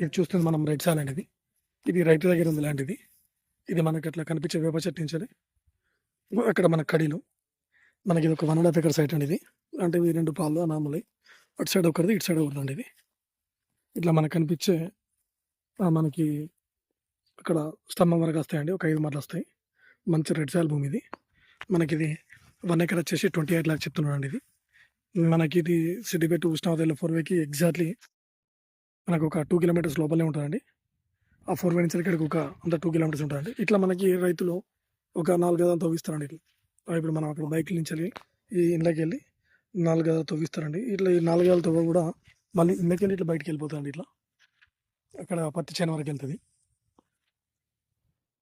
ఇది చూస్తుంది మనం రెడ్ సాల్ అనేది. ఇది రైతు దగ్గర ఉంది ల్యాండ్ ఇది. ఇది మనకి అట్లా కనిపించే వేప చెట్టు నుంచి అక్కడ మన కడీలు మనకి ఇది ఒక 1.5 ఎకర్ సైట్ అండి ఇది. అంటే ఇవి 2 పాలు అనామలై అటు సైడ్ ఒకరిది ఇటు సైడ్ ఒకరిది అండి ఇది. ఇట్లా మనకు కనిపించే మనకి అక్కడ స్తంభం వరకు వస్తాయండి. ఒక 5 మరలు వస్తాయి. మంచి రెడ్ సాల్ భూమి ఇది. మనకి ఇది 1 ఎకర్ వచ్చేసి 28 లాక్స్ చెప్తున్నాడు ఇది. మనకి ఇది సిద్దిపేట ఉష్ణావతిలో 4వేకి ఎగ్జాక్ట్లీ మనకు ఒక 2 కిలోమీటర్స్ లోపలే ఉంటుందండి. ఆ 4వే నుంచి ఇక్కడికి ఒక అంత 2 కిలోమీటర్స్ ఉంటుందండి. ఇట్లా మనకి రైతులు ఒక 4 గదాలు తవ్విస్తారండి ఇట్లా. ఇప్పుడు మనం అక్కడ బైక్ నుంచి వెళ్ళి ఈ ఇండ్లకి వెళ్ళి 4 గదాలు తవ్విస్తారండి. ఇట్లా ఈ 4 గదాల తవ్వ కూడా మళ్ళీ ఇండ్లకి వెళ్ళి ఇట్లా బయటకు వెళ్ళిపోతాయండి. ఇట్లా అక్కడ పత్తి చేను వరకు వెళ్తుంది.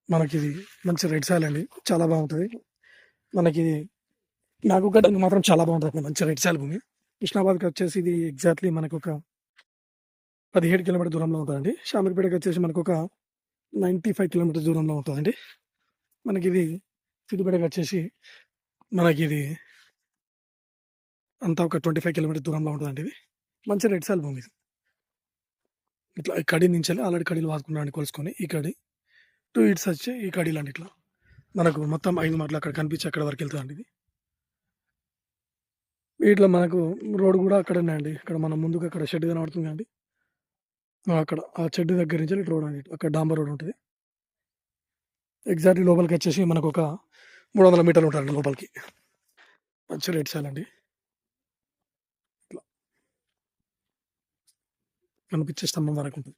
మనకి ఇది మంచి రెడ్ సాయిల్ అండి, చాలా బాగుంటుంది. మనకి నాకు గడ్డకు మాత్రం చాలా బాగుంటుంది, మంచి రెడ్ సాయిల్ భూమి. కృష్ణాబాద్కి వచ్చేసి ఇది ఎగ్జాక్ట్లీ మనకు ఒక 17 కిలోమీటర్ దూరంలో ఉంటుందండి. షామీర్పేటకి వచ్చేసి మనకు ఒక 95 కిలోమీటర్స్ దూరంలో ఉంటుందండి. మనకి ఇది సిద్దిపేటకి వచ్చేసి మనకి ఇది అంతా ఒక 25 కిలోమీటర్స్ దూరంలో ఉంటుందండి. ఇది మంచి రెడ్ సాయిల్ భూమి. ఇట్లా ఈ కడి నుంచి ఆల్రెడీ కడీలు వాడుకున్నాను కొలుసుకొని, ఈ కడి 2 ఇట్స్ వచ్చి ఈ కడీలు అండి. ఇట్లా మనకు మొత్తం 5 మాటలు అక్కడ కనిపించి అక్కడ వరకు వెళ్తుందండి ఇది. ఇట్లా మనకు రోడ్ కూడా అక్కడ ఉన్నాయండి. ఇక్కడ మనం ముందుకు అక్కడ షెడ్ కనబడుతుంది అండి. అక్కడ ఆ షెడ్ దగ్గర నుంచి రోడ్ అండి, అక్కడ డాంబర్ రోడ్ ఉంటుంది. ఎగ్జాక్ట్లీ లోపలికి వచ్చేసి మనకు ఒక 300 మీటర్లు ఉంటారండి లోపలికి. మంచి రెడ్ సాయిల్ అండి. ఇట్లా కనిపించే స్తంభం వరకు ఉంటుంది.